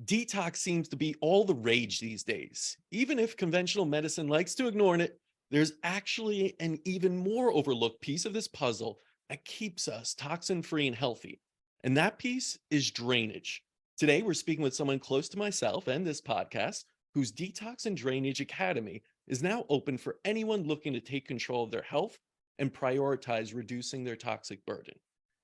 Detox seems to be all the rage these days. Even if conventional medicine likes to ignore it, there's actually an even more overlooked piece of this puzzle that keeps us toxin free and healthy. And that piece is drainage. Today, we're speaking with someone close to myself and this podcast whose Detox and Drainage Academy is now open for anyone looking to take control of their health and prioritize reducing their toxic burden.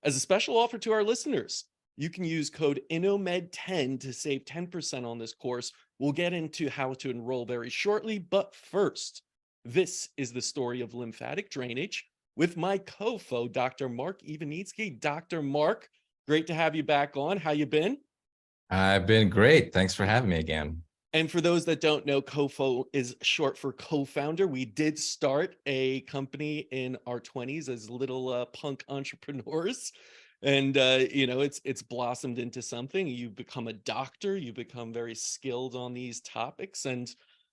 As a special offer to our listeners, you can use code INNOMED10 to save 10% on this course. We'll get into how to enroll very shortly, but first, this is the story of lymphatic drainage with my co-foe, Dr. Mark Iwanicki. Dr. Mark, great to have you back on. How you been? I've been great. Thanks for having me again. And for those that don't know, co-foe is short for co-founder. We did start a company in our 20s as little punk entrepreneurs. And it's blossomed into something. You become a doctor, you become very skilled on these topics. And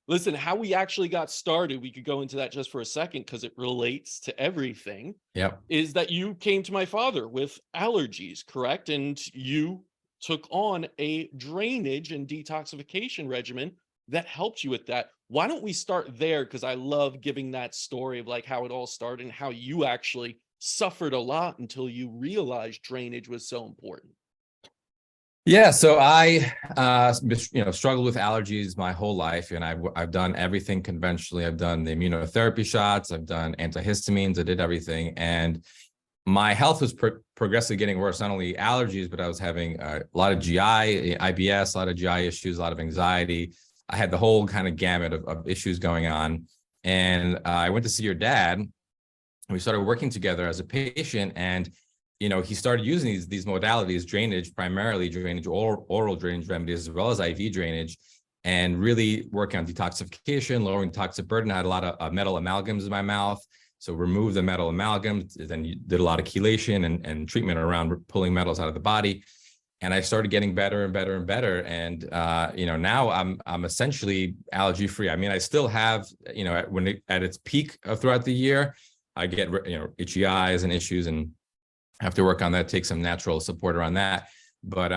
listen, how we actually got started, we could go into that just for a second because it relates to everything. Yep. Is that you came to my father with allergies, correct? And you took on a drainage and detoxification regimen that helped you with that. Why don't we start there? Because I love giving that story of like how it all started and how you actually suffered a lot until you realized drainage was so important. Yeah. So I, struggled with allergies my whole life, and I've done everything conventionally. I've done the immunotherapy shots. I've done antihistamines. I did everything, and my health was progressively getting worse. Not only allergies, but I was having a lot of GI, IBS, a lot of GI issues, a lot of anxiety. I had the whole kind of gamut of issues going on, and I went to see your dad. We started working together as a patient, and he started using these modalities, drainage, primarily drainage, oral drainage remedies, as well as IV drainage, and really working on detoxification, lowering toxic burden. I had a lot of metal amalgams in my mouth, so remove the metal amalgams. Then you did a lot of chelation and treatment around pulling metals out of the body, and I started getting better and better and better. And now I'm essentially allergy free. I mean, I still have at its peak throughout the year, I get itchy eyes and issues, and have to work on that, take some natural support around that. But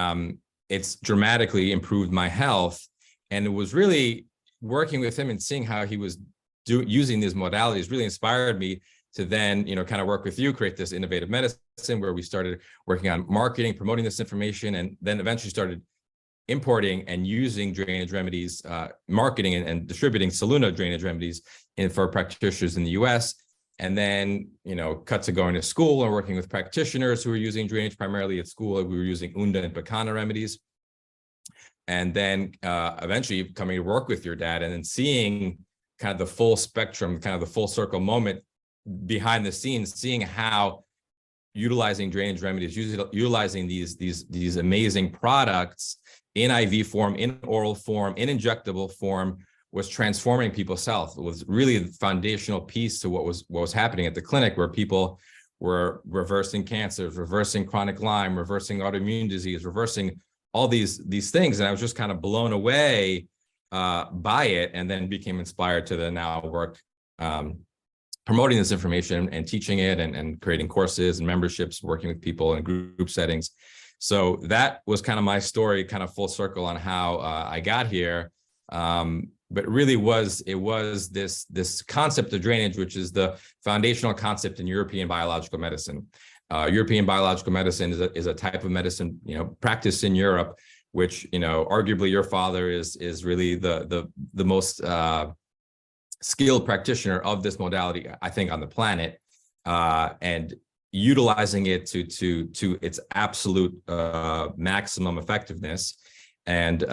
it's dramatically improved my health. And it was really working with him and seeing how he was using these modalities really inspired me to then, kind of work with you, create this innovative medicine where we started working on marketing, promoting this information, and then eventually started importing and using drainage remedies, marketing and distributing Soluna drainage remedies for practitioners in the US. And then, cut to going to school and working with practitioners who were using drainage primarily at school. We were using Unda and Pekana remedies. And then eventually coming to work with your dad and then seeing kind of the full spectrum, kind of the full circle moment behind the scenes, seeing how utilizing drainage remedies, utilizing these amazing products in IV form, in oral form, in injectable form, was transforming people's health. It was really the foundational piece to what was happening at the clinic, where people were reversing cancers, reversing chronic Lyme, reversing autoimmune disease, reversing all these things. And I was just kind of blown away by it, and then became inspired to now work promoting this information and teaching it and creating courses and memberships, working with people in group settings. So that was kind of my story, kind of full circle on how I got here. But really it was this concept of drainage, which is the foundational concept in European biological medicine. European biological medicine is a type of medicine, practiced in Europe, which, arguably your father is really the most skilled practitioner of this modality, I think, on the planet, and utilizing it to its absolute maximum effectiveness. And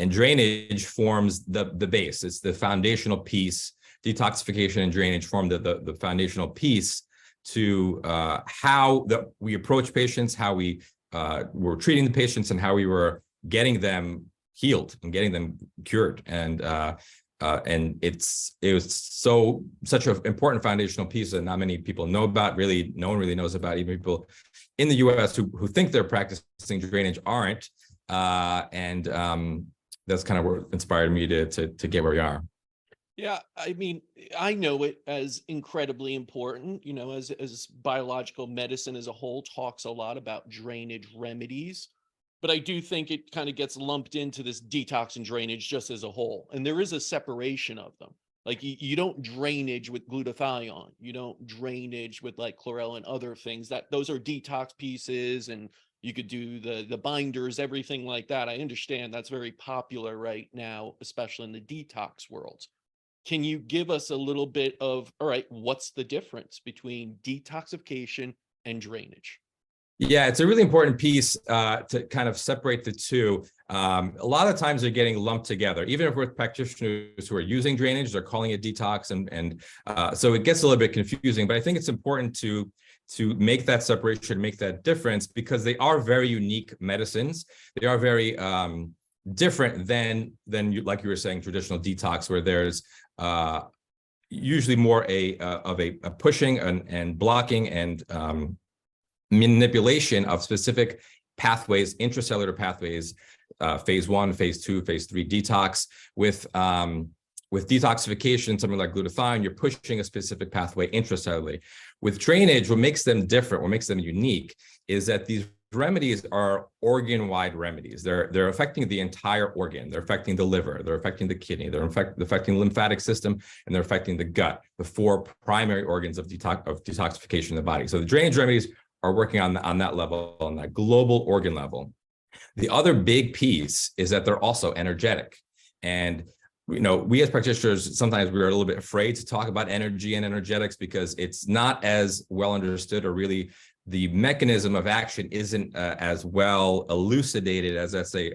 drainage forms the base. It's the foundational piece. Detoxification and drainage form the foundational piece to how we approach patients, how we were treating the patients, and how we were getting them healed and getting them cured. And it was such an important foundational piece that not many people know about. Really, no one really knows about. Even people in the U.S. who think they're practicing drainage aren't. That's kind of what inspired me to get where we are. Yeah, I mean, I know it as incredibly important, as biological medicine as a whole talks a lot about drainage remedies. But I do think it kind of gets lumped into this detox and drainage just as a whole. And there is a separation of them. Like you don't drainage with glutathione, you don't drainage with like chlorella and other things. That those are detox pieces, and you could do the binders, everything like that. I understand that's very popular right now, especially in the detox world. Can you give us a little bit of, all right, what's the difference between detoxification and drainage? Yeah, it's a really important piece to kind of separate the two. A lot of times they're getting lumped together, even if we're practitioners who are using drainage, they're calling it detox, and so it gets a little bit confusing. But I think it's important to make that separation, make that difference, because they are very unique medicines. They are very different than like you were saying, traditional detox, where there's usually more of a pushing and blocking and manipulation of specific pathways, intracellular pathways, phase 1, phase 2, phase 3 detox. With detoxification, something like glutathione, you're pushing a specific pathway intracellularly. With drainage, what makes them different, what makes them unique, is that these remedies are organ-wide remedies. They're affecting the entire organ. They're affecting the liver, they're affecting the kidney, they're affecting the lymphatic system, and they're affecting the gut, the 4 primary organs of detoxification in the body. So the drainage remedies are working on that level, on that global organ level. The other big piece is that they're also energetic. And we as practitioners, sometimes we're a little bit afraid to talk about energy and energetics because it's not as well understood, or really the mechanism of action isn't as well elucidated as, let's say,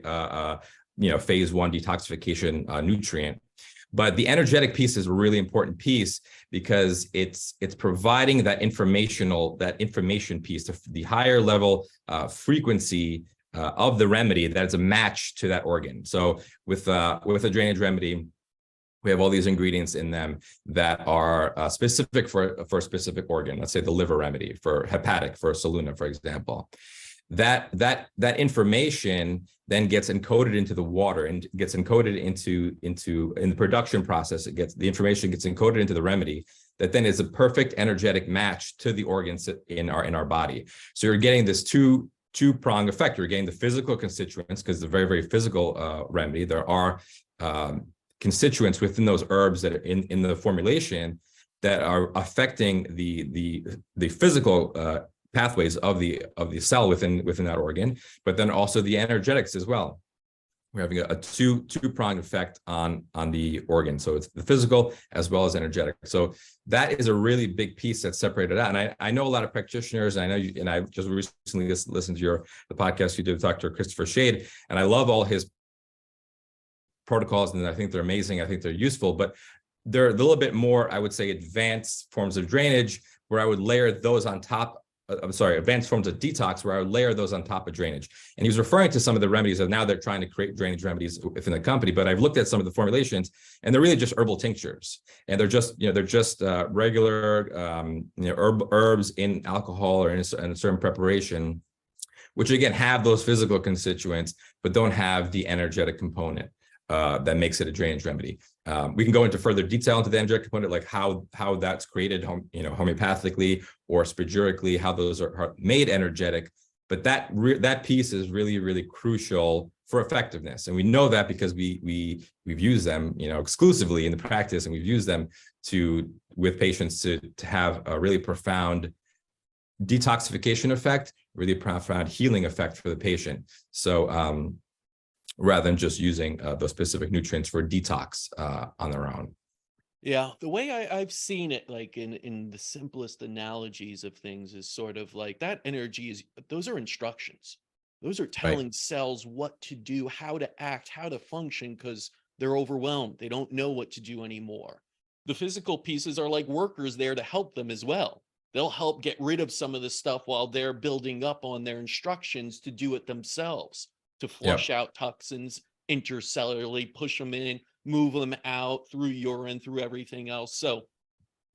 phase 1 detoxification nutrient. But the energetic piece is a really important piece because it's providing that information piece, the higher level frequency of the remedy that's a match to that organ. So with a drainage remedy, we have all these ingredients in them that are specific for a specific organ. Let's say the liver remedy for hepatic, for Soluna, for example. That information then gets encoded into the water and gets encoded in the production process. The information gets encoded into the remedy that then is a perfect energetic match to the organs in our body. So you're getting this two-pronged effect. You're getting the physical constituents, because it's a very, very physical remedy. There are constituents within those herbs that are in the formulation that are affecting the physical pathways of the cell within that organ, but then also the energetics as well. We're having a two-pronged effect on the organ. So it's the physical as well as energetic. So that is a really big piece that's separated out. And I know a lot of practitioners, and I know you, and I just recently listened to the podcast you did with Dr. Christopher Shade, and I love all his protocols, and I think they're amazing. I think they're useful, but they're a little bit more, I would say, advanced forms of drainage, where I would layer those on top. Advanced forms of detox, where I would layer those on top of drainage. And he was referring to some of the remedies that now they're trying to create drainage remedies within the company. But I've looked at some of the formulations, and they're really just herbal tinctures, and they're just regular herbs in alcohol or in a certain preparation, which again have those physical constituents, but don't have the energetic component that makes it a drainage remedy. We can go into further detail into the energetic component, like how that's created, homeopathically or spiritually, how those are made energetic. But that piece is really, really crucial for effectiveness, and we know that because we've used them, exclusively in the practice, and we've used them with patients to have a really profound detoxification effect, really profound healing effect for the patient. So rather than just using those specific nutrients for detox on their own. Yeah, the way I've seen it, like in the simplest analogies of things, is sort of like that energy those are instructions. Those are Right. telling cells what to do, how to act, how to function, because they're overwhelmed. They don't know what to do anymore. The physical pieces are like workers there to help them as well. They'll help get rid of some of the stuff while they're building up on their instructions to do it themselves, to flush Yep. out toxins intercellularly, push them in, move them out through urine, through everything else. So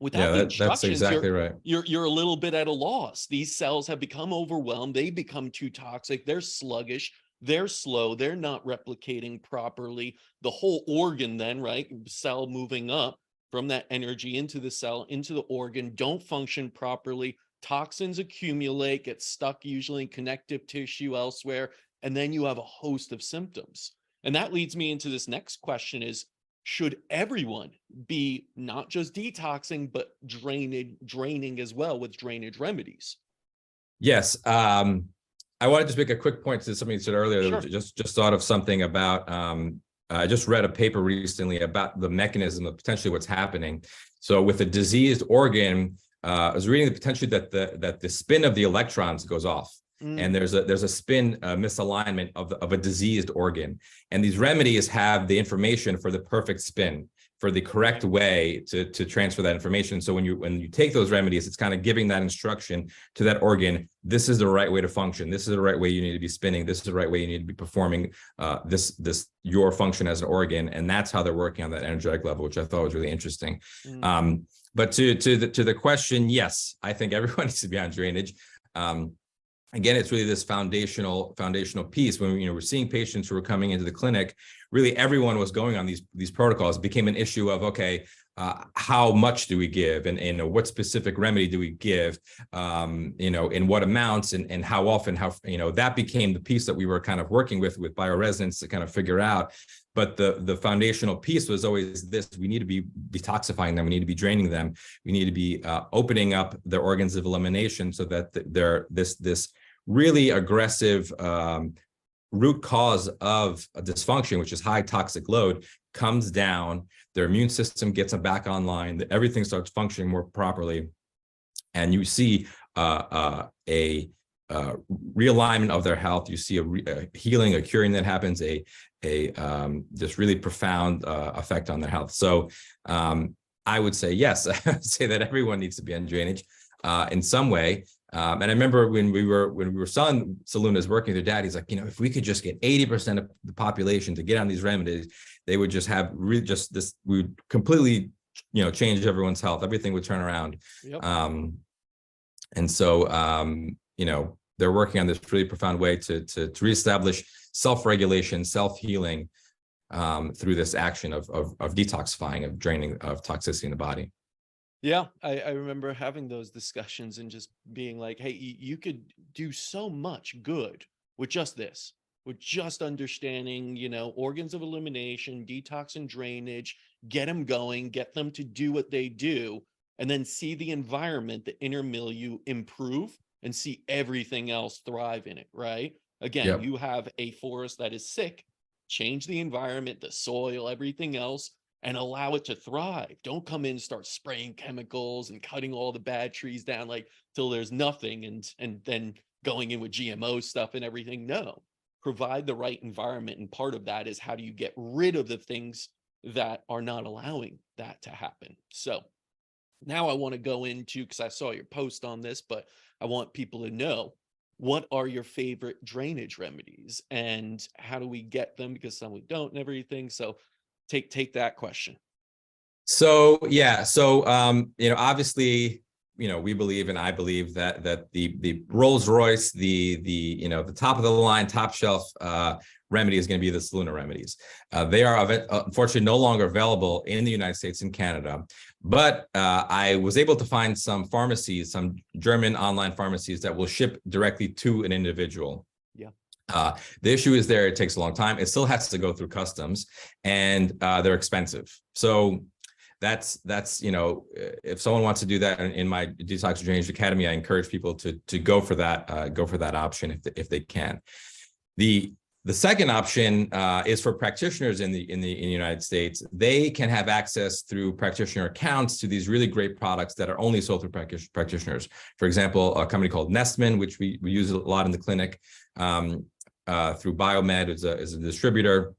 without the Yeah, that's instructions, exactly right. you're a little bit at a loss. These cells have become overwhelmed. They become too toxic. They're sluggish. They're slow. They're not replicating properly. The whole organ then, right? Cell moving up from that energy into the cell, into the organ, don't function properly. Toxins accumulate, get stuck usually in connective tissue elsewhere, and then you have a host of symptoms. And that leads me into this next question is, should everyone be not just detoxing, but draining as well with drainage remedies? Yes. I wanted to just make a quick point to something you said earlier. Sure. Just thought of something about, I just read a paper recently about the mechanism of potentially what's happening. So with a diseased organ, I was reading the potential that the spin of the electrons goes off. And there's a spin misalignment of a diseased organ. And these remedies have the information for the perfect spin, for the correct way to transfer that information. So when you take those remedies, it's kind of giving that instruction to that organ. This is the right way to function. This is the right way you need to be spinning. This is the right way you need to be performing your function as an organ. And that's how they're working on that energetic level, which I thought was really interesting. But to the question, yes, I think everyone needs to be on drainage. Again, it's really this foundational piece. When we're seeing patients who are coming into the clinic, really everyone was going on these protocols. It became an issue of, okay, how much do we give, and what specific remedy do we give, in what amounts, and how often, that became the piece that we were kind of working with bioresonance to kind of figure out. But the foundational piece was always this: we need to be detoxifying them, we need to be draining them, we need to be opening up their organs of elimination, so that they're this really aggressive root cause of a dysfunction, which is high toxic load, comes down, their immune system gets them back online, everything starts functioning more properly, and you see a realignment of their health. You see a healing, a curing that happens, this really profound effect on their health. So I would say yes. I would say that everyone needs to be on drainage in some way. And I remember when we were selling Salunas, working with their dad, he's like, if we could just get 80% of the population to get on these remedies, they would just have we would completely, change everyone's health. Everything would turn around. Yep. And so, they're working on this really profound way to reestablish self-regulation, self-healing through this action of detoxifying, of draining of toxicity in the body. Yeah, I remember having those discussions and just being like, hey, you could do so much good with just this, with just understanding, organs of elimination, detox and drainage, get them going, get them to do what they do, and then see the environment, the inner milieu improve, and see everything else thrive in it, right? Again, Yep. You have a forest that is sick, change the environment, the soil, everything else, and allow it to thrive. Don't come in and start spraying chemicals and cutting all the bad trees down till there's nothing, and then going in with GMO stuff and everything. No, provide the right environment. And part of that is, how do you get rid of the things that are not allowing that to happen? So now I want to go into, because I saw your post on this, but I want people to know, what are your favorite drainage remedies and how do we get them? Because some we don't and everything. So take that question. So yeah, so obviously, we believe, and I believe that the Rolls Royce, the top of the line, top shelf remedy is going to be the Saluna remedies. They are unfortunately no longer available in the United States and Canada, but I was able to find some pharmacies, some German online pharmacies that will ship directly to an individual. Yeah. The issue is it takes a long time. It still has to go through customs, and they're expensive. So that's if someone wants to do that in my Detox and Drainage Academy, I encourage people to go for that option if they can. The second option is for practitioners in the United States. They can have access through practitioner accounts to these really great products that are only sold through practitioners. For example, a company called Nestman, which we use a lot in the clinic, through Biomed is a distributor.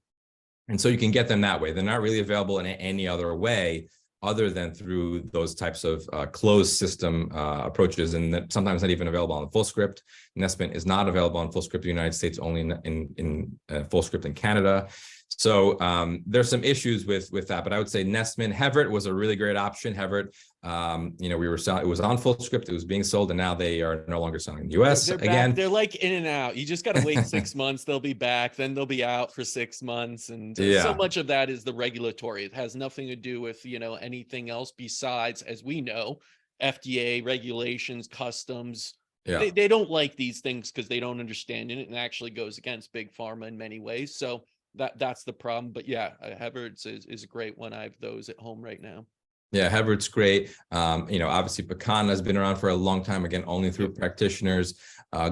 And so you can get them that way. They're not really available in any other way other than through those types of closed system approaches, and that sometimes not even available on full script. Nestman is not available on full script in the United States, only in full script in Canada. So there's some issues with that, but I would say Nestman. Hevert was a really great option. Hevert, we were selling, it was on full script, it was being sold, and now they are no longer selling in the US. They're again back. They're like in and out. You just got to wait 6 months, they'll be back, then they'll be out for 6 months. And so much of that is the regulatory. It has nothing to do with anything else besides, as we know, FDA regulations, customs, Yeah. They don't like these things because they don't understand it, and actually goes against big pharma in many ways. So that's the problem. But yeah, Hebert's is a great one. I have those at home right now. Yeah, Hebert's great. Obviously Pecana has been around for a long time, again, only through practitioners.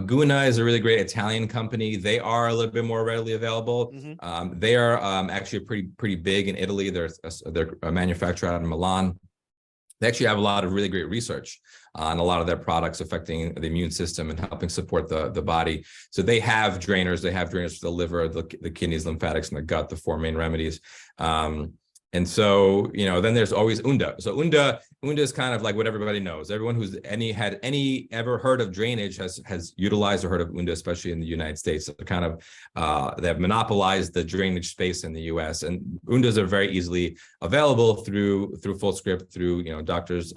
Guna is a really great Italian company. They are a little bit more readily available. They are actually pretty big in Italy. They're a manufacturer out of Milan. They actually have a lot of really great research on a lot of their products affecting the immune system and helping support the body. So they have drainers. They have drainers for the liver, the kidneys, lymphatics, and the gut, the 4 main remedies. And so, then there's always Unda. So Unda is kind of like what everybody knows. Everyone who's ever heard of drainage has utilized or heard of Unda, especially in the United States. So kind of they have monopolized the drainage space in the US. And Undas are very easily available through FullScript, through doctors,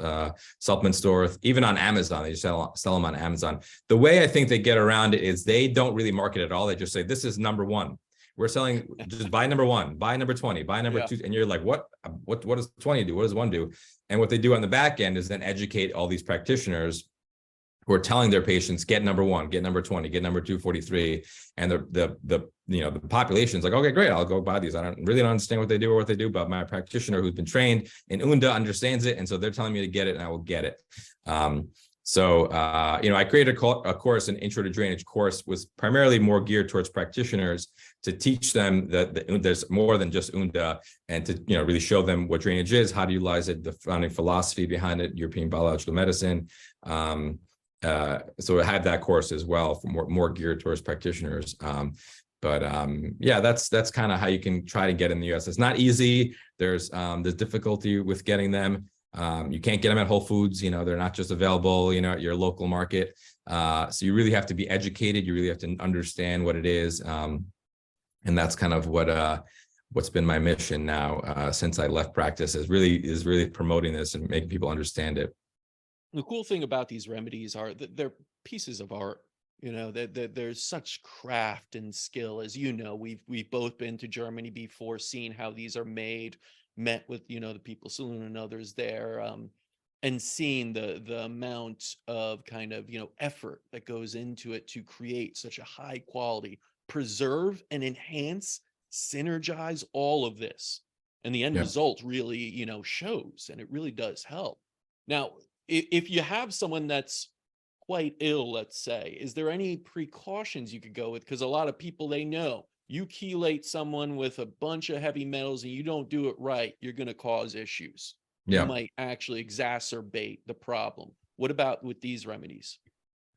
supplement stores, even on Amazon. They just sell them on Amazon. The way I think they get around it is they don't really market at all. They just say this is number one. We're selling, just buy number 1, buy number 20, buy number 2. And you're like, what does 20 do? What does 1 do? And what they do on the back end is then educate all these practitioners who are telling their patients, get number 1, get number 20, get number 243. And the population's like, okay, great, I'll go buy these. I don't understand what they do or what they do, but my practitioner who's been trained in Unda understands it. And so they're telling me to get it and I will get it. I created a course, an intro to drainage course, was primarily more geared towards practitioners to teach them that there's more than just Unda, and to really show them what drainage is, how to utilize it, the founding philosophy behind it, European biological medicine. So I had that course as well for more geared towards practitioners. That's kind of how you can try to get in the US. It's not easy. There's difficulty with getting them. You can't get them at Whole Foods, they're not just available, at your local market. So you really have to be educated. You really have to understand what it is. And that's kind of what's been my mission now since I left practice, is really promoting this and making people understand it. The cool thing about these remedies are that they're pieces of art. There's such craft and skill, as we've both been to Germany before, seen how these are made, met with the People Saloon and others there, and seeing the amount of kind of effort that goes into it to create such a high quality, preserve and enhance, synergize all of this, and the end result really shows, and it really does help. Now, if you have someone that's quite ill, let's say, is there any precautions you could go with? Because a lot of people, they know you chelate someone with a bunch of heavy metals and you don't do it right, you're going to cause issues. You might actually exacerbate the problem. What about with these remedies?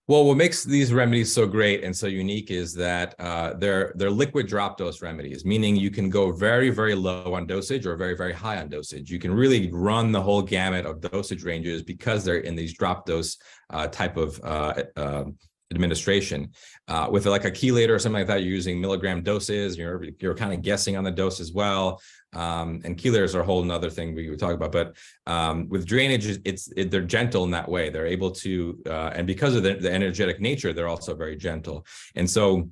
Well, what makes these remedies so great and so unique is that they're liquid drop dose remedies, meaning you can go very, very low on dosage or very, very high on dosage. You can really run the whole gamut of dosage ranges because they're in these drop dose type of administration. With like a chelator or something like that, you're using milligram doses. You're kind of guessing on the dose as well. And chelators are a whole nother thing we would talk about. But with drainage, they're gentle in that way. They're able to, and because of the energetic nature, they're also very gentle. And so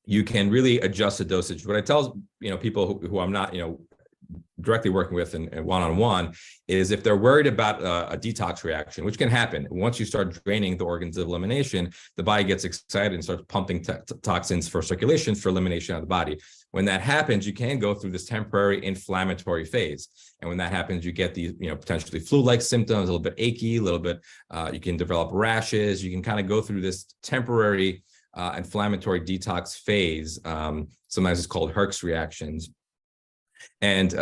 you can really adjust the dosage. What I tell people who I'm not directly working with and one-on-one is, if they're worried about a detox reaction, which can happen once you start draining the organs of elimination, the body gets excited and starts pumping toxins for circulation, for elimination of the body. When that happens, you can go through this temporary inflammatory phase, and when that happens, you get these potentially flu-like symptoms, a little bit achy, a little bit you can develop rashes. You can kind of go through this temporary inflammatory detox phase. Sometimes it's called Herx reactions. And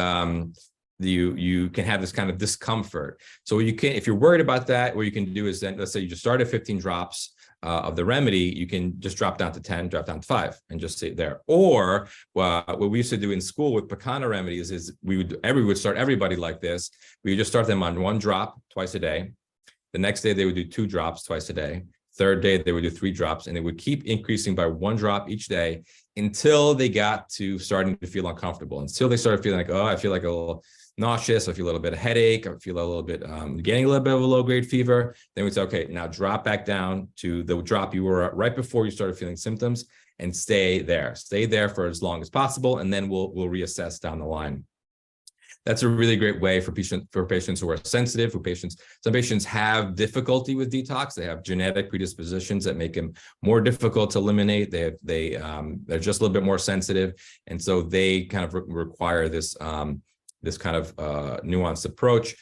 you can have this kind of discomfort. So if you're worried about that, what you can do is, then let's say you just start at 15 drops of the remedy, you can just drop down to 10, drop down to 5, and just stay there. Or what we used to do in school with Pecana remedies is we would start everybody like this. We would just start them on 1 drop twice a day. The next day they would do 2 drops twice a day. Third day they would do 3 drops, and they would keep increasing by 1 drop each day until they got to starting to feel uncomfortable, until they started feeling like, oh, I feel like a little nauseous, I feel a little bit of headache, I feel a little bit getting a little bit of a low-grade fever. Then we'd say, okay, now drop back down to the drop you were at right before you started feeling symptoms, and stay there for as long as possible, and then we'll reassess down the line. That's a really great way for patients who are sensitive, some patients have difficulty with detox. They have genetic predispositions that make them more difficult to eliminate. They're just a little bit more sensitive. And so they kind of require this kind of nuanced approach.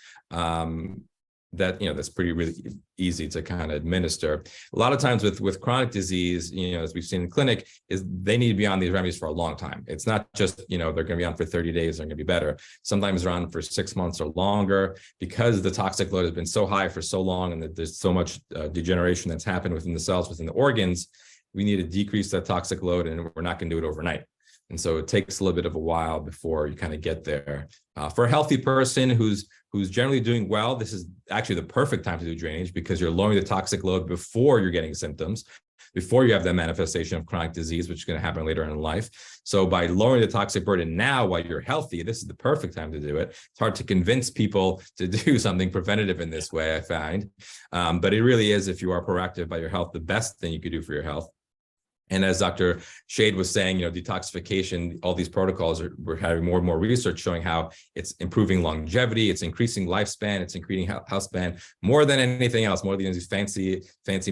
That's really easy to kind of administer. A lot of times with chronic disease, as we've seen in clinic, is they need to be on these remedies for a long time. It's not just, they're going to be on for 30 days, they're going to be better. Sometimes they're on for 6 months or longer because the toxic load has been so high for so long and that there's so much degeneration that's happened within the cells, within the organs. We need to decrease that toxic load, and we're not going to do it overnight. And so it takes a little bit of a while before you kind of get there. For a healthy person who's generally doing well, this is actually the perfect time to do drainage because you're lowering the toxic load before you're getting symptoms, before you have that manifestation of chronic disease, which is going to happen later in life. So by lowering the toxic burden now while you're healthy, this is the perfect time to do it. It's hard to convince people to do something preventative in this way, I find. But it really is, if you are proactive about your health, the best thing you could do for your health. And as Dr. Shade was saying, detoxification, all these protocols we're having more and more research showing how it's improving longevity, it's increasing lifespan, it's increasing health span more than anything else, more than these fancy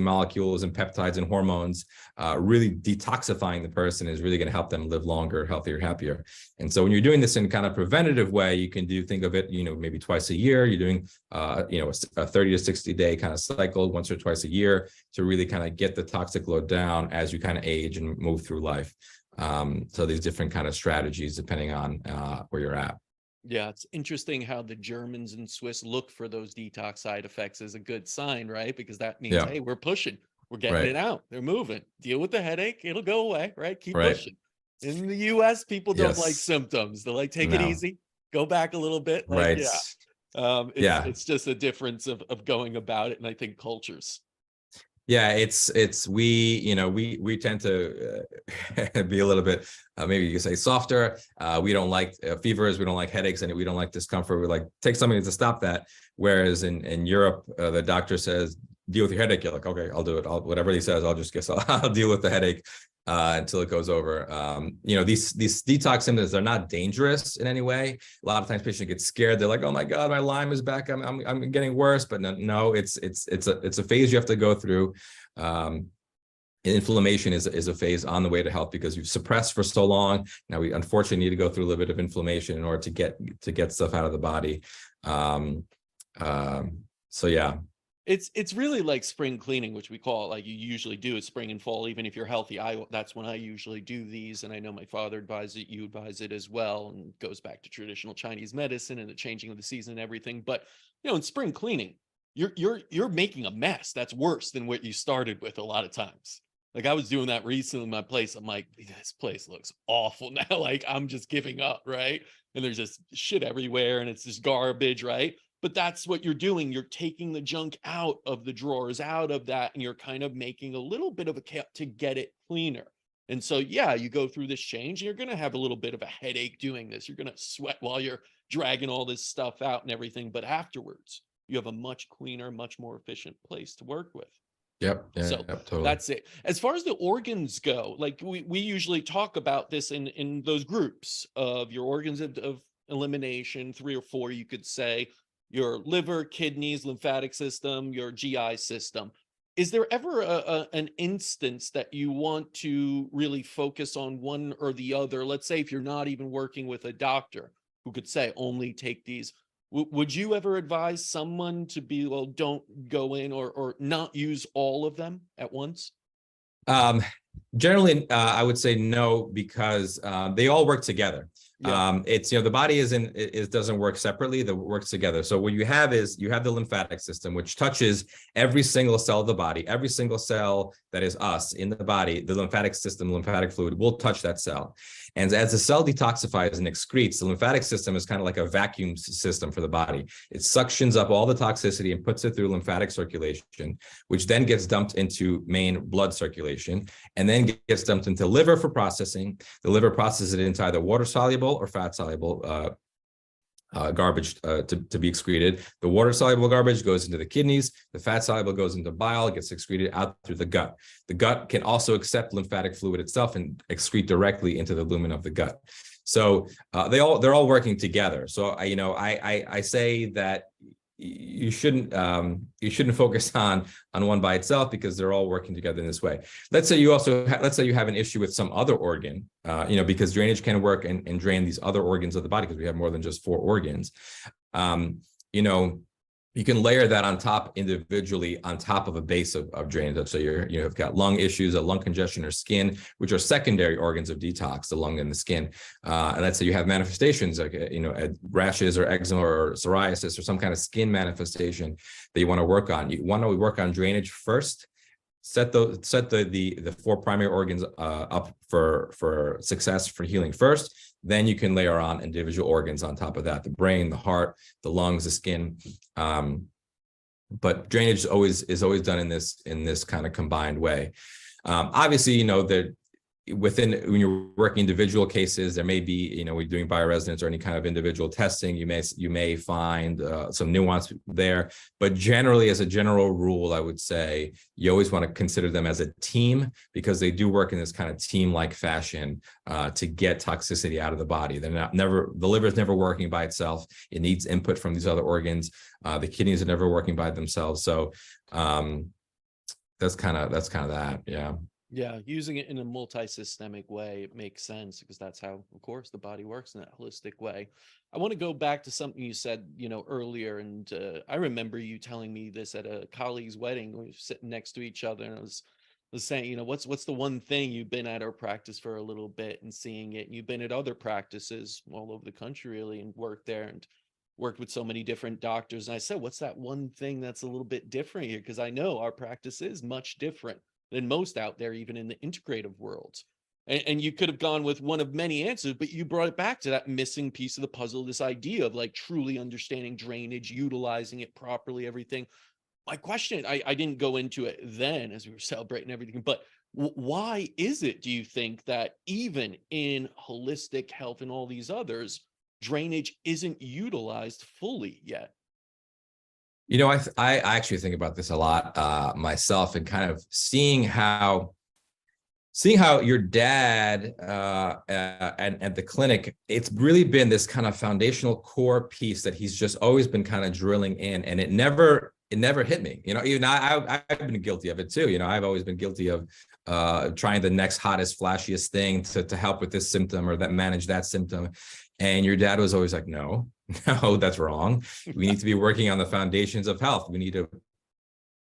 molecules and peptides and hormones. Really detoxifying the person is really going to help them live longer, healthier, happier. And so when you're doing this in kind of preventative way, you can think of it, maybe twice a year. You're doing, a 30 to 60 day kind of cycle once or twice a year to really kind of get the toxic load down as you kind of age and move through life. So these different kind of strategies depending on where you're at. Yeah, it's interesting how the Germans and Swiss look for those detox side effects as a good sign, right? Because that means, hey, we're pushing, we're getting it out, they're moving. Deal with the headache, it'll go away, right? Keep pushing. In the US, people don't like symptoms. They like, take it easy, go back a little bit. Like, it's just a difference of going about it. And I think cultures. Yeah, we tend to be a little bit, maybe you could say softer. We don't like fevers, we don't like headaches, and we don't like discomfort. We like take something to stop that. Whereas in Europe, the doctor says, deal with your headache. You're like, okay, I'll do it. Whatever he says, I'll deal with the headache until it goes over. These detox symptoms are not dangerous in any way. A lot of times patients get scared. They're like, oh my God, my Lyme is back. I'm getting worse. But no, it's a phase you have to go through. Inflammation is a phase on the way to health because you've suppressed for so long. Now we unfortunately need to go through a little bit of inflammation in order to get stuff out of the body. So yeah. It's really like spring cleaning, which we call it, like you usually do it spring and fall, even if you're healthy. That's when I usually do these. And I know my father advised it, you advise it as well. And it goes back to traditional Chinese medicine and the changing of the season and everything. But, in spring cleaning, you're making a mess that's worse than what you started with a lot of times. Like I was doing that recently in my place. I'm like, this place looks awful now. Like I'm just giving up, right? And there's just shit everywhere and it's just garbage, right? But that's what you're doing. You're taking the junk out of the drawers, out of that, and you're kind of making a little bit of a cap to get it cleaner. And so, yeah, you go through this change and you're going to have a little bit of a headache doing this. You're going to sweat while you're dragging all this stuff out and everything. But afterwards, you have a much cleaner, much more efficient place to work with. Yep. So totally. That's it. As far as the organs go, like we usually talk about this in those groups of your organs of elimination, 3 or 4, you could say. Your liver, kidneys, lymphatic system, your GI system. Is there ever an instance that you want to really focus on one or the other? Let's say if you're not even working with a doctor who could say only take these. Would you ever advise someone to be, well, don't go in or not use all of them at once? Generally, I would say no, because they all work together. Yeah. It's, the body doesn't work separately, it works together. So what you have is you have the lymphatic system, which touches every single cell of the body, every single cell that is us in the body. The lymphatic system, lymphatic fluid will touch that cell. And as the cell detoxifies and excretes, the lymphatic system is kind of like a vacuum system for the body. It suctions up all the toxicity and puts it through lymphatic circulation, which then gets dumped into main blood circulation and then gets dumped into liver for processing. The liver processes it into either water soluble or fat soluble garbage to be excreted. The water soluble garbage goes into the kidneys. The fat soluble goes into bile, gets excreted out through the gut. The gut can also accept lymphatic fluid itself and excrete directly into the lumen of the gut. So they're all working together. So I say that you shouldn't focus on one by itself, because they're all working together in this way. Let's say you have an issue with some other organ, because drainage can work and drain these other organs of the body, because we have more than just 4 organs. You can layer that on top individually on top of a base of drainage. So you've got lung issues, a lung congestion, or skin, which are secondary organs of detox, the lung and the skin. And let's say you have manifestations like rashes or eczema or psoriasis or some kind of skin manifestation that you want to work on. You want to work on drainage first. Set the 4 primary organs up for success, for healing first. Then you can layer on individual organs on top of that: the brain, the heart, the lungs, the skin. But drainage is always done in this kind of combined way. Obviously, when you're working individual cases, there may be, when you're doing bioresonance or any kind of individual testing, you may find some nuance there. But generally, as a general rule, I would say you always want to consider them as a team, because they do work in this kind of team-like fashion to get toxicity out of the body. The liver is never working by itself. It needs input from these other organs. The kidneys are never working by themselves. So that's kind of that. Yeah. Yeah, using it in a multi-systemic way, it makes sense, because that's how, of course, the body works in that holistic way. I want to go back to something you said, earlier, and I remember you telling me this at a colleague's wedding. We were sitting next to each other, and I was saying, what's the one thing you've been at our practice for a little bit and seeing it, and you've been at other practices all over the country, really, and worked there and worked with so many different doctors. And I said, what's that one thing that's a little bit different here? Because I know our practice is much different than most out there, even in the integrative world. And you could have gone with one of many answers, but you brought it back to that missing piece of the puzzle, this idea of like truly understanding drainage, utilizing it properly, everything. My question, I didn't go into it then as we were celebrating everything, but why is it, do you think, that even in holistic health and all these others, drainage isn't utilized fully yet? I actually think about this a lot myself, and kind of seeing how your dad and at the clinic, it's really been this kind of foundational core piece that he's just always been kind of drilling in, and it never hit me. Even I've been guilty of it too. I've always been guilty of trying the next hottest, flashiest thing to help with this symptom or that manage that symptom. And your dad was always like, no, that's wrong. We need to be working on the foundations of health.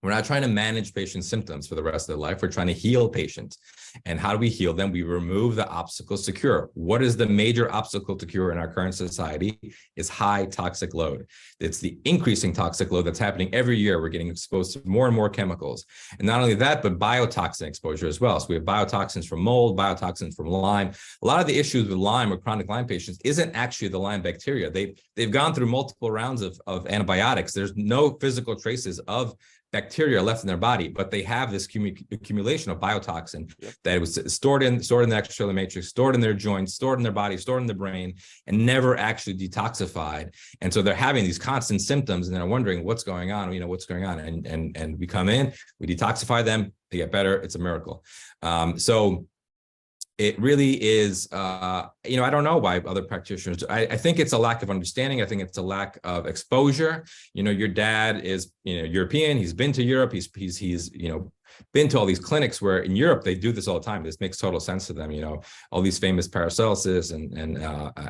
We're not trying to manage patients' symptoms for the rest of their life. We're trying to heal patients. And how do we heal them? We remove the obstacles to cure. What is the major obstacle to cure in our current society? Is high toxic load. It's the increasing toxic load that's happening every year. We're getting exposed to more and more chemicals. And not only that, but biotoxin exposure as well. So we have biotoxins from mold, biotoxins from Lyme. A lot of the issues with Lyme or chronic Lyme patients isn't actually the Lyme bacteria. They've gone through multiple rounds of antibiotics. There's no physical traces of bacteria left in their body, but they have this accumulation of biotoxin that was stored in the extracellular matrix, stored in their joints, stored in their body, stored in the brain, and never actually detoxified. And so they're having these constant symptoms, and they're wondering what's going on. What's going on? And we come in, we detoxify them, they get better. It's a miracle. So it really is, I don't know why other practitioners, I think it's a lack of understanding. I think it's a lack of exposure. Your dad is, European. He's been to Europe. He's been to all these clinics where in Europe, they do this all the time. This makes total sense to them. All these famous Paracelsus and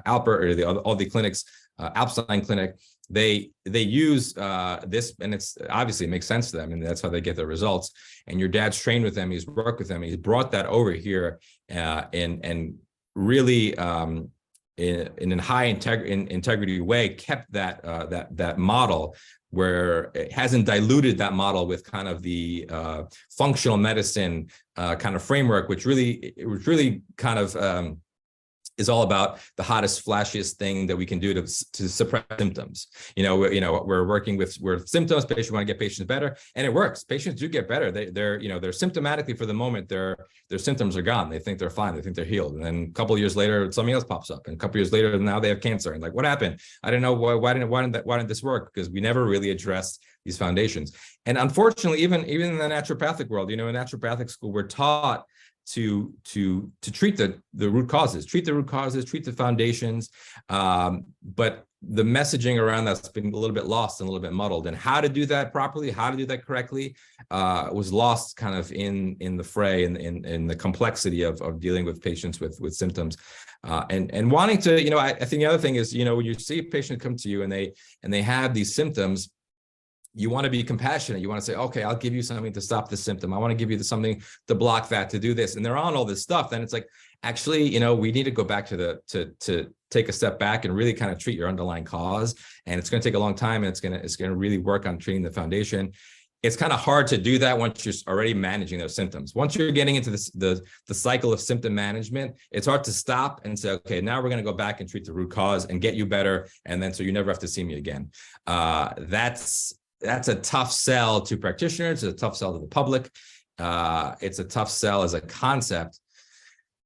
Albert, or all the clinics, Alpstein Clinic, they use this, and it's obviously it makes sense to them, and that's how they get their results. And your dad's trained with them, he's worked with them, he's brought that over here, and really in a high integrity way kept that model, where it hasn't diluted that model with kind of the functional medicine kind of framework, which really kind of is all about the hottest, flashiest thing that we can do to suppress symptoms. We're working with symptoms. Patients want to get patients better, and it works. Patients do get better. They're symptomatically for the moment, their symptoms are gone. They think they're fine. They think they're healed. And then a couple of years later, something else pops up. And a couple of years later, now they have cancer. And like, what happened? I don't know. Why didn't this work? Because we never really addressed these foundations. And unfortunately, even in the naturopathic world, in naturopathic school, we're taught to treat the root causes, treat the foundations. But the messaging around that's been a little bit lost and a little bit muddled, and how to do that properly, how to do that correctly, was lost kind of in the fray, in the complexity of dealing with patients with symptoms, and wanting to, I think the other thing is, when you see a patient come to you and they have these symptoms, you want to be compassionate. You want to say, okay, I'll give you something to stop the symptom. I want to give you something to block that, to do this. And they're on all this stuff. Then it's like, actually, we need to go back to take a step back and really kind of treat your underlying cause. And it's going to take a long time, and it's going to really work on treating the foundation. It's kind of hard to do that once you're already managing those symptoms. Once you're getting into the cycle of symptom management, it's hard to stop and say, okay, now we're going to go back and treat the root cause and get you better. And then so you never have to see me again. That's a tough sell to practitioners. It's a tough sell to the public. It's a tough sell as a concept.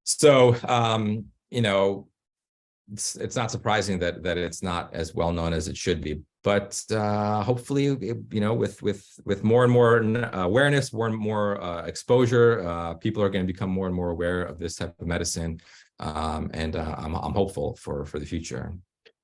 So, it's not surprising that it's not as well known as it should be. But hopefully, with more and more awareness, more and more exposure, people are going to become more and more aware of this type of medicine. And I'm hopeful for the future.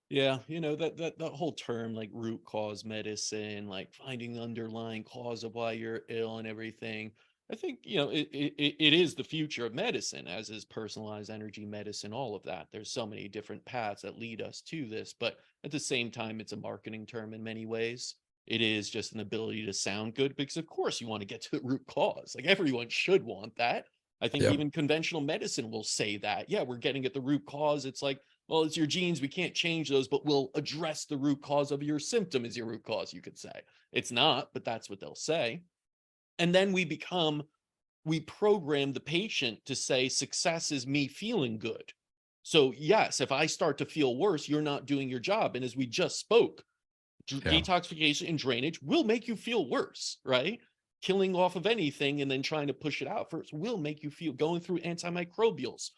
Yeah, that whole term, like root cause medicine, like finding the underlying cause of why you're ill and everything. I think, it is the future of medicine, as is personalized energy medicine, all of that. There's so many different paths that lead us to this, but at the same time, it's a marketing term in many ways. It is just an ability to sound good because, of course, you want to get to the root cause. Like, everyone should want that. I think even conventional medicine will say that. Yeah, we're getting at the root cause. It's like, well, it's your genes. We can't change those, but we'll address the root cause of your symptom is your root cause, you could say. It's not, but that's what they'll say. And then we program the patient to say success is me feeling good. So yes, if I start to feel worse, you're not doing your job. And as we just spoke, detoxification and drainage will make you feel worse, right? Killing off of anything and then trying to push it out first will make you feel, going through antimicrobials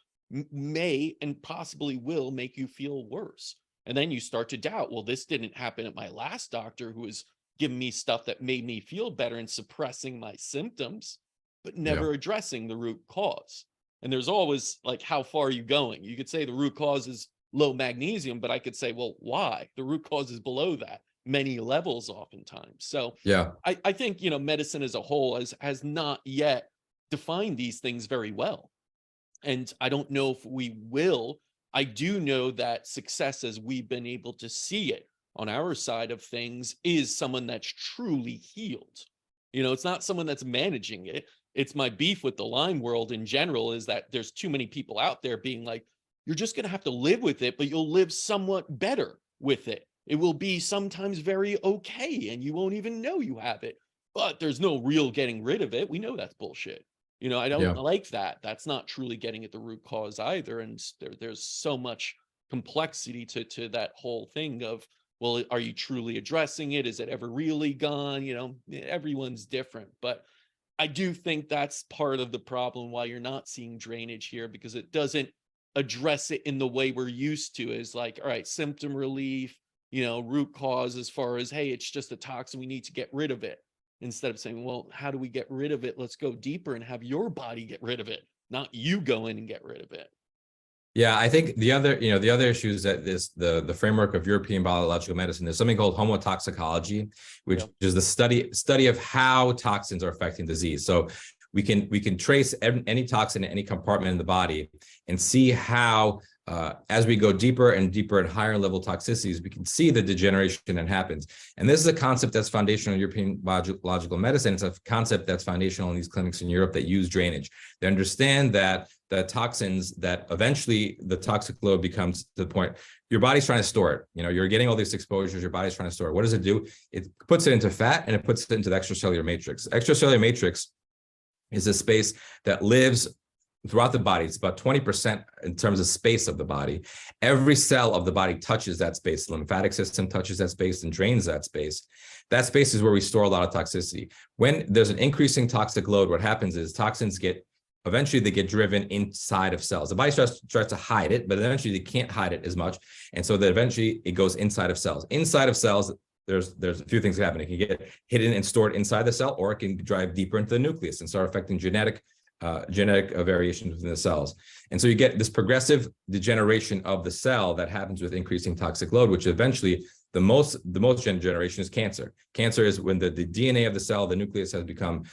may and possibly will make you feel worse. And then you start to doubt, well, this didn't happen at my last doctor who was giving me stuff that made me feel better and suppressing my symptoms, but never addressing the root cause. And there's always like, how far are you going? You could say the root cause is low magnesium, but I could say, well, why? The root cause is below that, many levels oftentimes. So I think, medicine as a whole has not yet defined these things very well. And I don't know if we will. I do know that success, as we've been able to see it on our side of things, is someone that's truly healed. It's not someone that's managing it. It's my beef with the Lyme world in general, is that there's too many people out there being like, you're just going to have to live with it, but you'll live somewhat better with it. It will be sometimes very okay, and you won't even know you have it, but there's no real getting rid of it. We know that's bullshit. I don't like that. That's not truly getting at the root cause either. And there's so much complexity to that whole thing of, well, are you truly addressing it? Is it ever really gone? Everyone's different, but I do think that's part of the problem why you're not seeing drainage here, because it doesn't address it in the way we're used to, is like, all right, symptom relief, root cause as far as, hey, it's just a toxin, we need to get rid of it. Instead of saying, well, how do we get rid of it? Let's go deeper and have your body get rid of it, not you go in and get rid of it. Yeah, I think the other issue is that the framework of European biological medicine, there's something called homotoxicology, which is the study of how toxins are affecting disease. So we can trace any toxin in any compartment in the body and see how, as we go deeper and deeper and higher level toxicities, we can see the degeneration that happens. And this is a concept that's foundational in European biological medicine. It's a concept that's foundational in these clinics in Europe that use drainage. They understand that the toxins, that eventually the toxic load becomes to the point your body's trying to store it. You're getting all these exposures, your body's trying to store it. What does it do? It puts it into fat and it puts it into the extracellular matrix. Extracellular matrix is a space that lives throughout the body. It's about 20% in terms of space of the body. Every cell of the body touches that space. The lymphatic system touches that space and drains that space. That space is where we store a lot of toxicity. When there's an increasing toxic load, what happens is toxins eventually they get driven inside of cells. The body tries to hide it, but eventually they can't hide it as much. And so that eventually it goes inside of cells. Inside of cells, there's a few things that happen. It can get hidden and stored inside the cell, or it can drive deeper into the nucleus and start affecting genetic genetic variations within the cells. And so you get this progressive degeneration of the cell that happens with increasing toxic load, which eventually the most generation is cancer. Cancer is when the DNA of the cell, the nucleus has become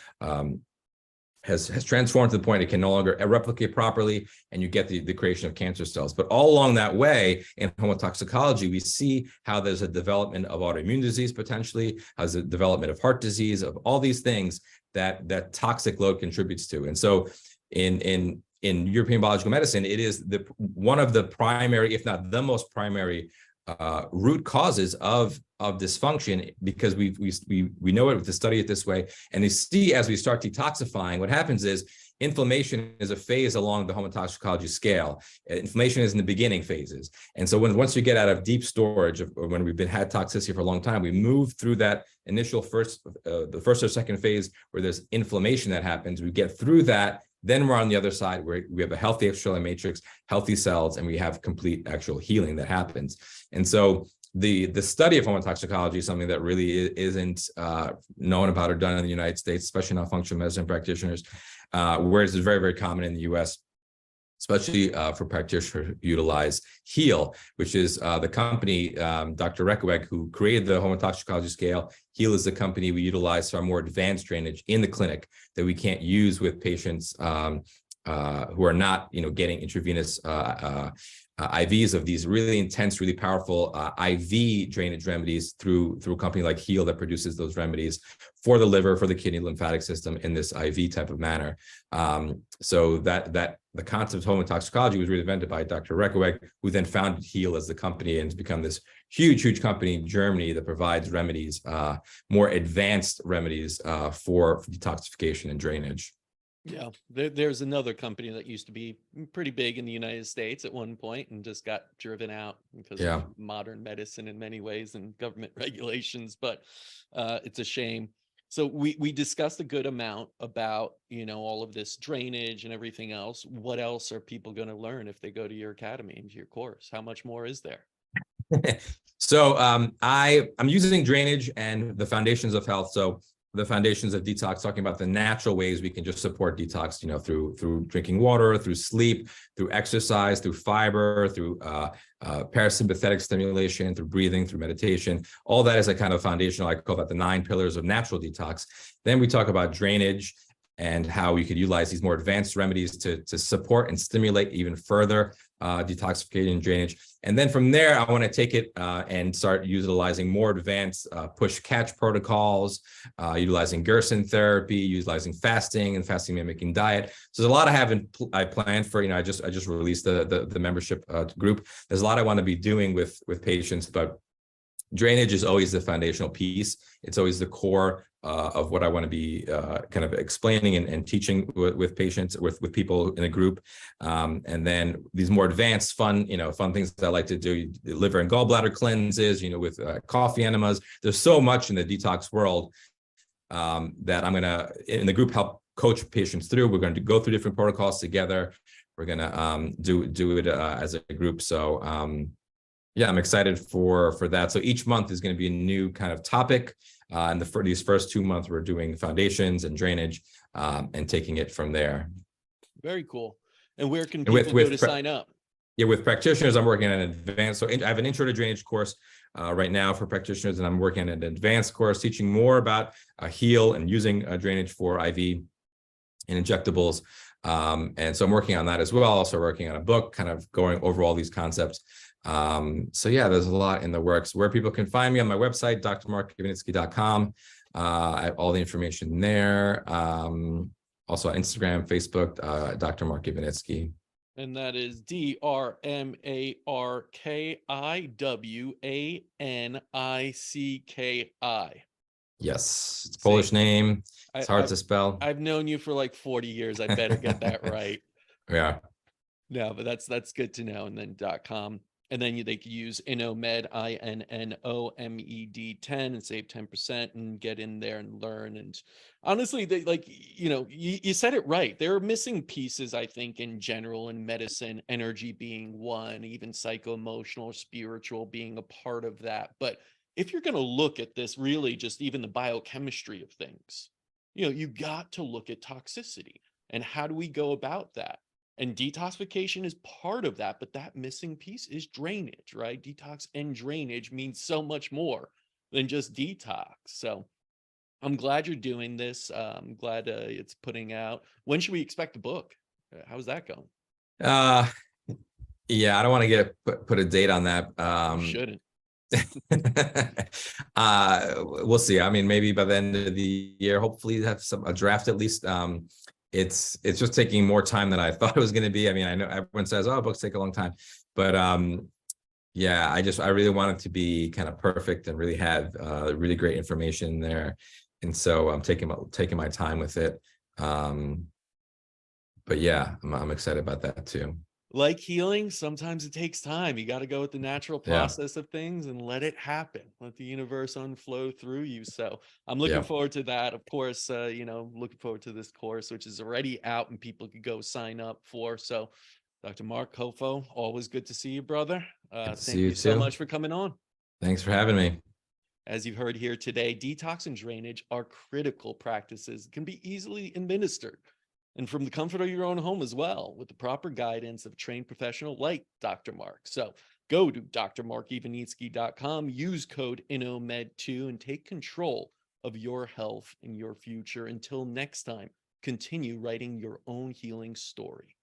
has transformed to the point it can no longer replicate properly, and you get the creation of cancer cells. But all along that way in homotoxicology, we see how there's a development of autoimmune disease potentially, has a development of heart disease, of all these things that toxic load contributes to. And so in European biological medicine, it is one of the primary, if not the most primary, root causes of dysfunction, because we know it to study it this way. And you see, as we start detoxifying, what happens is inflammation is a phase along the homotoxicology scale. Inflammation is in the beginning phases. And so once you get out of deep storage, or when we've had toxicity for a long time, we move through that initial the first or second phase where there's inflammation that happens. We get through that. Then we're on the other side where we have a healthy extracellular matrix, healthy cells, and we have complete actual healing that happens. And so the study of homotoxicology is something that really isn't known about or done in the United States, especially not functional medicine practitioners, whereas it's very, very common in the US, especially for practitioners who utilize HEAL, which is the company, Dr. Rekeweg, who created the homotoxicology scale. HEAL is the company we utilize for our more advanced drainage in the clinic that we can't use with patients who are not, getting intravenous IVs of these really intense, really powerful IV drainage remedies through a company like HEAL that produces those remedies for the liver, for the kidney, lymphatic system in this IV type of manner. So that the concept of homotoxicology was really invented by Dr. Rekeweg, who then founded HEAL as the company and has become this huge company in Germany that provides remedies, more advanced remedies for detoxification and drainage. Yeah, there's another company that used to be pretty big in the United States at one point and just got driven out because of modern medicine in many ways and government regulations, but it's a shame. So we discussed a good amount about, all of this drainage and everything else. What else are people going to learn if they go to your academy and to your course? How much more is there? So I'm using drainage and the foundations of health. So the foundations of detox, talking about the natural ways we can just support detox, through drinking water, through sleep, through exercise, through fiber, through parasympathetic stimulation, through breathing, through meditation. All that is a kind of foundational, I call that the 9 pillars of natural detox. Then we talk about drainage and how we could utilize these more advanced remedies to support and stimulate even further detoxification and drainage. And then from there, I want to take it and start utilizing more advanced push-catch protocols, utilizing Gerson therapy, utilizing fasting and fasting mimicking diet. So there's a lot I planned for. I just released the membership group. There's a lot I want to be doing with patients, but drainage is always the foundational piece. It's always the core of what I want to be kind of explaining and teaching with patients, with people in a group. And then these more advanced, fun things that I like to do, liver and gallbladder cleanses, with coffee enemas. There's so much in the detox world that I'm going to, in the group, help coach patients through. We're going to go through different protocols together. We're going to do it as a group. So yeah, I'm excited for that. So each month is going to be a new kind of topic. And for these first 2 months, we're doing foundations and drainage and taking it from there. Very cool. And where can people go to sign up? Yeah, with practitioners, I'm working on an advanced. So I have an intro to drainage course right now for practitioners, and I'm working on an advanced course teaching more about HEAL and using drainage for IV and injectables. And so I'm working on that as well. Also working on a book, kind of going over all these concepts. So yeah, there's a lot in the works. Where people can find me on my website, drmarkiwanicki.com. I have all the information there. Also on Instagram, Facebook, Dr. Mark Iwanicki. And that is DRMARKIWANICKI. Yes, it's a Polish name. It's hard to spell. I've known you for like 40 years. I better get that right. Yeah. No, but that's good to know. And then .com. And then they could use InnoMed, INNOMED 10 and save 10% and get in there and learn. And honestly, they you said it right. There are missing pieces, I think, in general in medicine, energy being one, even psycho-emotional, spiritual being a part of that. But if you're going to look at this, really just even the biochemistry of things, you got to look at toxicity. And how do we go about that? And detoxification is part of that, but that missing piece is drainage, right? Detox and drainage means so much more than just detox. So I'm glad you're doing this. I'm glad it's putting out. When should we expect a book? How's that going? Uh, yeah, I don't want to put a date on that. You shouldn't. We'll see. I mean, maybe by the end of the year, hopefully have a draft at least. It's just taking more time than I thought it was going to be. I mean, I know everyone says, "Oh, books take a long time," but yeah, I really want it to be kind of perfect and really have really great information there, and so I'm taking my time with it. But yeah, I'm excited about that too. Like healing, sometimes it takes time. You got to go with the natural Yeah, process of things and let it happen. Let the universe unflow through you. So I'm looking yeah. forward to that. Of course, looking forward to this course, which is already out and people could go sign up for. So Dr. Mark Kofo, always good to see you, brother. Good to see Thank you you so too. much for coming on. Thanks for having me. As you've heard here today, detox and drainage are critical practices that can be easily administered and from the comfort of your own home as well, with the proper guidance of a trained professional like Dr. Mark. So go to drmarkiwanicki.com, use code INNOMED2, and take control of your health and your future. Until next time, continue writing your own healing story.